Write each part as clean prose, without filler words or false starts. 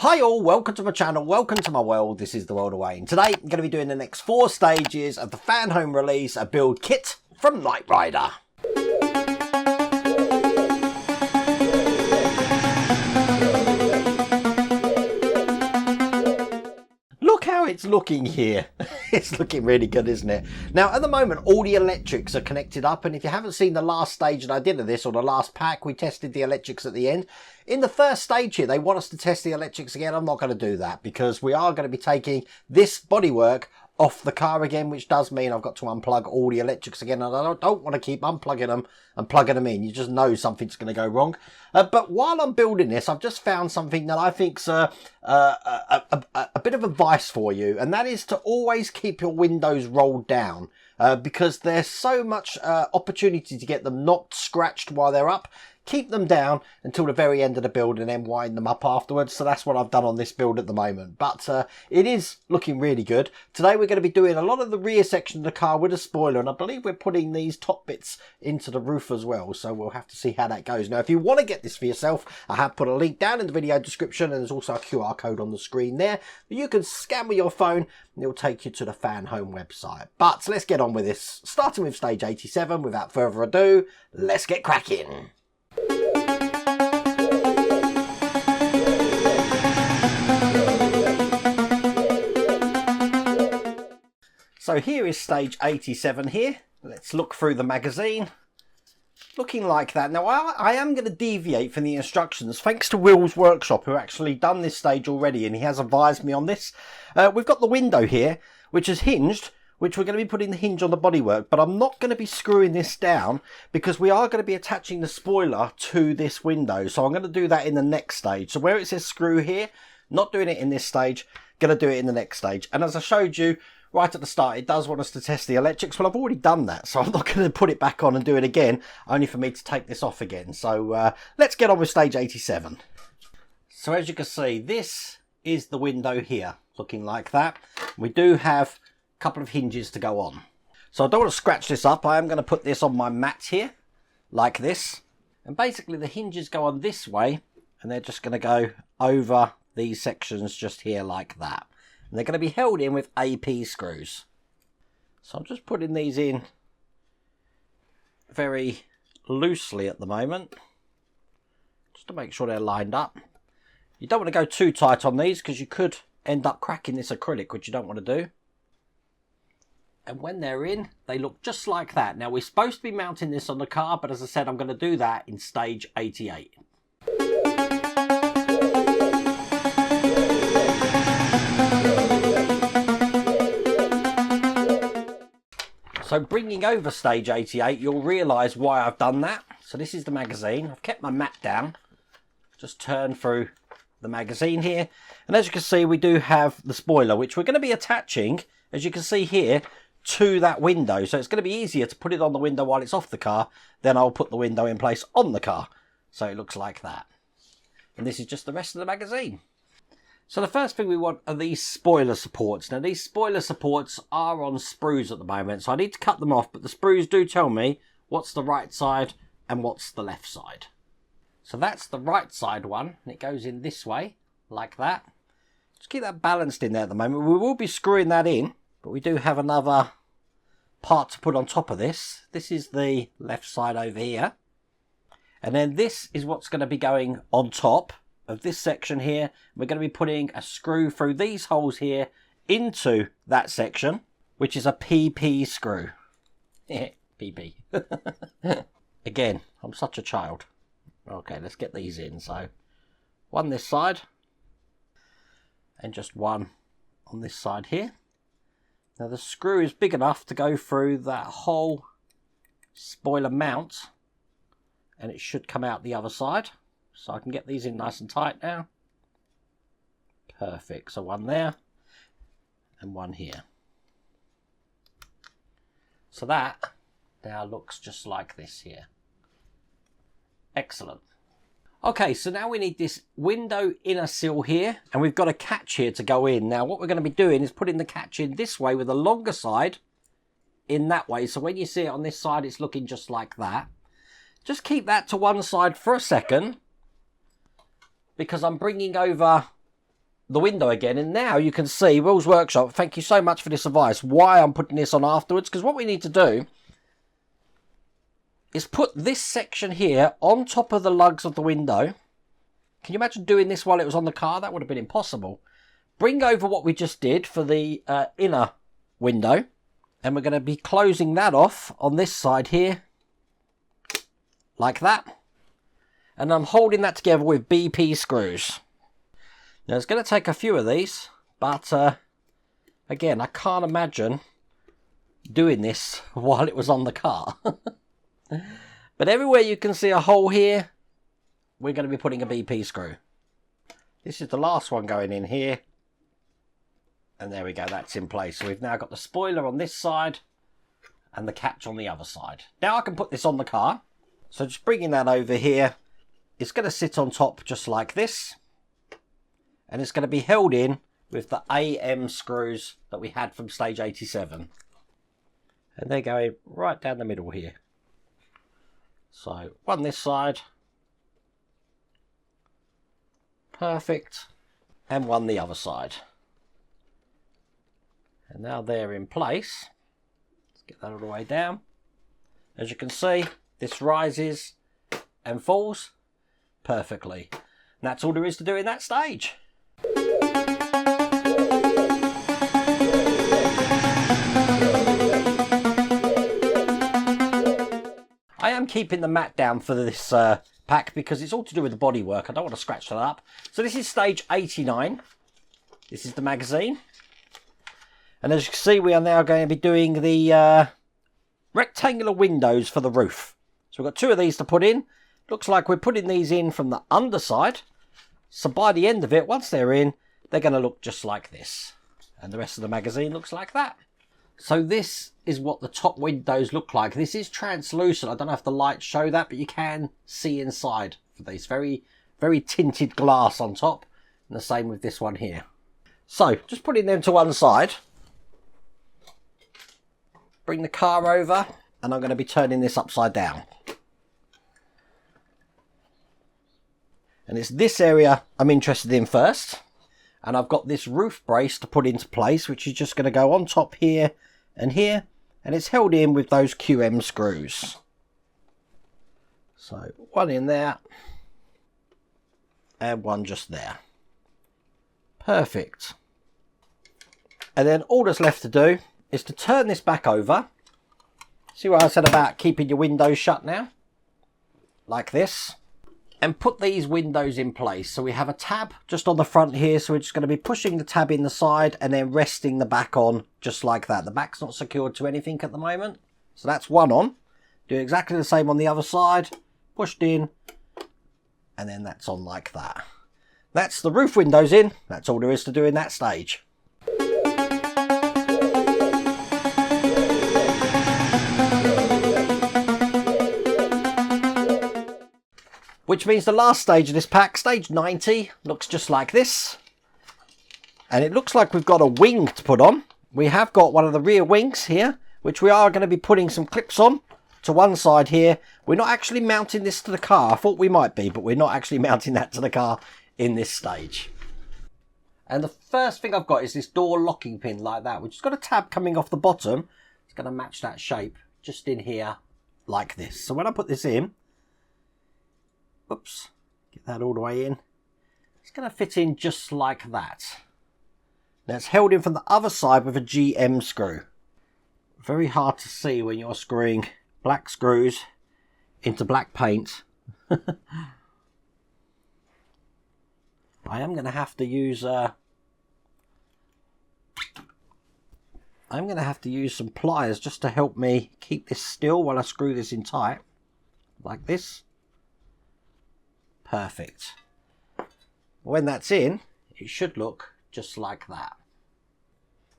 Hi all, welcome to my channel, welcome to my world. This is the world of Wayne. Today I'm going to be doing the next 4 stages of the Fanhome release, a build kit from Knight Rider. Look how it's looking here. It's looking really good, isn't it? Now, at the moment, all the electrics are connected up. And if you haven't seen the last stage that I did of this, or the last pack, we tested the electrics at the end. In the first stage here, they want us to test the electrics again. I'm not going to do that because we are going to be taking this bodywork off the car again, which does mean I've got to unplug all the electrics again, and I don't want to keep unplugging them and plugging them in. You just know something's going to go wrong. But while I'm building this, I've just found something that I think's a bit of advice for you, and that is to always keep your windows rolled down. Because there's so much opportunity to get them knocked, scratched while they're up. Keep them down until the very end of the build and then wind them up afterwards. So that's what I've done on this build at the moment. But it is looking really good. Today we're going to be doing a lot of the rear section of the car with a spoiler. And I believe we're putting these top bits into the roof as well. So we'll have to see how that goes. Now, if you want to get this for yourself, I have put a link down in the video description. And there's also a QR code on the screen there. You can scan with your phone and it'll take you to the Fanhome website. But let's get on with this. Starting with stage 87, without further ado, let's get cracking. So here is stage 87 here. Let's look through the magazine. Looking like that. Now I am going to deviate from the instructions thanks to Will's Workshop, who actually done this stage already, and he has advised me on this. We've got the window here, which is hinged, which we're going to be putting the hinge on the bodywork, but I'm not going to be screwing this down because we are going to be attaching the spoiler to this window. So I'm going to do that in the next stage. So where it says screw here, not doing it in this stage, going to do it in the next stage. And as I showed you right at the start, it does want us to test the electrics. Well, I've already done that, so I'm not going to put it back on and do it again, only for me to take this off again. So let's get on with stage 87. So as you can see, this is the window here, looking like that. We do have couple of hinges to go on. So I don't want to scratch this up. I am going to put this on my mat here like this, and basically the hinges go on this way and they're just going to go over these sections just here like that, and they're going to be held in with AP screws. So I'm just putting these in very loosely at the moment just to make sure they're lined up. You don't want to go too tight on these because you could end up cracking this acrylic, which you don't want to do. And when they're in, they look just like that. Now, we're supposed to be mounting this on the car, but as I said, I'm going to do that in stage 88. So bringing over stage 88, you'll realise why I've done that. So this is the magazine. I've kept my mat down. Just turn through the magazine here. And as you can see, we do have the spoiler, which we're going to be attaching, as you can see here, to that window. So it's going to be easier to put it on the window while it's off the car, then I'll put the window in place on the car. So it looks like that. And this is just the rest of the magazine. So the first thing we want are these spoiler supports. Now these spoiler supports are on sprues at the moment, so I need to cut them off, but the sprues do tell me what's the right side and what's the left side. So that's the right side one, and it goes in this way, like that. Just keep that balanced in there at the moment. We will be screwing that in, but we do have another part to put on top of this. This is the left side over here. And then this is what's going to be going on top of this section here. We're going to be putting a screw through these holes here into that section, which is a PP screw. PP. Again, I'm such a child. Okay, let's get these in. So one this side and just one on this side here. Now the screw is big enough to go through that whole spoiler mount, and it should come out the other side. So I can get these in nice and tight now. Perfect. So one there and one here. So that now looks just like this here. Excellent. Okay, so now we need this window inner sill here, and we've got a catch here to go in. Now what we're going to be doing is putting the catch in this way with the longer side in that way. So when you see it on this side, it's looking just like that. Just keep that to one side for a second, because I'm bringing over the window again, and now you can see Will's Workshop, thank you so much for this advice, why I'm putting this on afterwards, because what we need to do is put this section here on top of the lugs of the window. Can you imagine doing this while it was on the car? That would have been impossible. Bring over what we just did for the inner window, and we're going to be closing that off on this side here, like that. And I'm holding that together with BP screws. Now it's going to take a few of these, but again, I can't imagine doing this while it was on the car. But everywhere you can see a hole here, we're going to be putting a BP screw. This is the last one going in here. And there we go, that's in place. So we've now got the spoiler on this side and the catch on the other side. Now I can put this on the car. So just bringing that over here, it's going to sit on top just like this. And it's going to be held in with the AM screws that we had from stage 87. And they're going right down the middle here. So one this side. Perfect. And one the other side. And now they're in place. Let's get that all the way down. As you can see, this rises and falls perfectly. And that's all there is to do in that stage. I am keeping the mat down for this pack because it's all to do with the bodywork. I don't want to scratch that up. So this is stage 89. This is the magazine. And as you can see, we are now going to be doing the rectangular windows for the roof. So we've got two of these to put in. Looks like we're putting these in from the underside. So by the end of it, once they're in, they're going to look just like this. And the rest of the magazine looks like that. So this is what the top windows look like. This is translucent. I don't know if the lights show that, but you can see inside for these. Very, very tinted glass on top. And the same with this one here. So just putting them to one side. Bring the car over, and I'm going to be turning this upside down. And it's this area I'm interested in first. And I've got this roof brace to put into place, which is just going to go on top here and here. And it's held in with those QM screws. So one in there. And one just there. Perfect. And then all that's left to do is to turn this back over. See what I said about keeping your windows shut now? Like this. And put these windows in place. So we have a tab just on the front here. So we're just going to be pushing the tab in the side and then resting the back on just like that. The back's not secured to anything at the moment. So that's one on. Do exactly the same on the other side. Pushed in. And then that's on like that. That's the roof windows in. That's all there is to do in that stage. Which means the last stage of this pack, stage 90, looks just like this. And it looks like we've got a wing to put on. We have got one of the rear wings here, which we are going to be putting some clips on to one side here. We're not actually mounting this to the car. I thought we might be, but we're not actually mounting that to the car in this stage. And the first thing I've got is this door locking pin like that, which has got a tab coming off the bottom. It's going to match that shape just in here like this. So when I put this in, oops, get that all the way in. It's going to fit in just like that. Now it's held in from the other side with a GM screw. Very hard to see when you're screwing black screws into black paint. I am going to have to use some pliers just to help me keep this still while I screw this in tight. Like this. Perfect. When that's in, it should look just like that.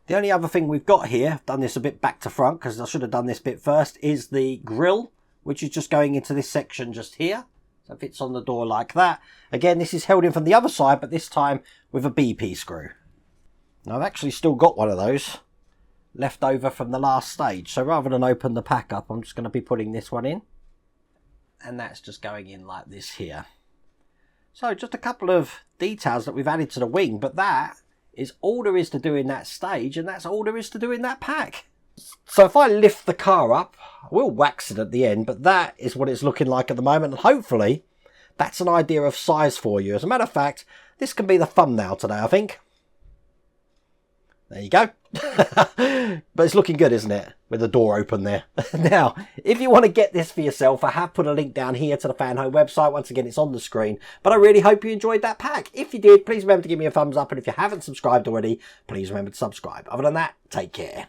The only other thing we've got here, I've done this a bit back to front because I should have done this bit first, is the grill, which is just going into this section just here. So it fits on the door like that. Again, this is held in from the other side, but this time with a BP screw. Now I've actually still got one of those left over from the last stage. So rather than open the pack up, I'm just going to be putting this one in. And that's just going in like this here. So just a couple of details that we've added to the wing, but that is all there is to do in that stage, and that's all there is to do in that pack. So if I lift the car up, I will wax it at the end, but that is what it's looking like at the moment, and hopefully that's an idea of size for you. As a matter of fact, this can be the thumbnail today, I think. There you go. But it's looking good, isn't it? With the door open there. Now, if you want to get this for yourself, I have put a link down here to the Fanhome website. Once again, it's on the screen. But I really hope you enjoyed that pack. If you did, please remember to give me a thumbs up. And if you haven't subscribed already, please remember to subscribe. Other than that, take care.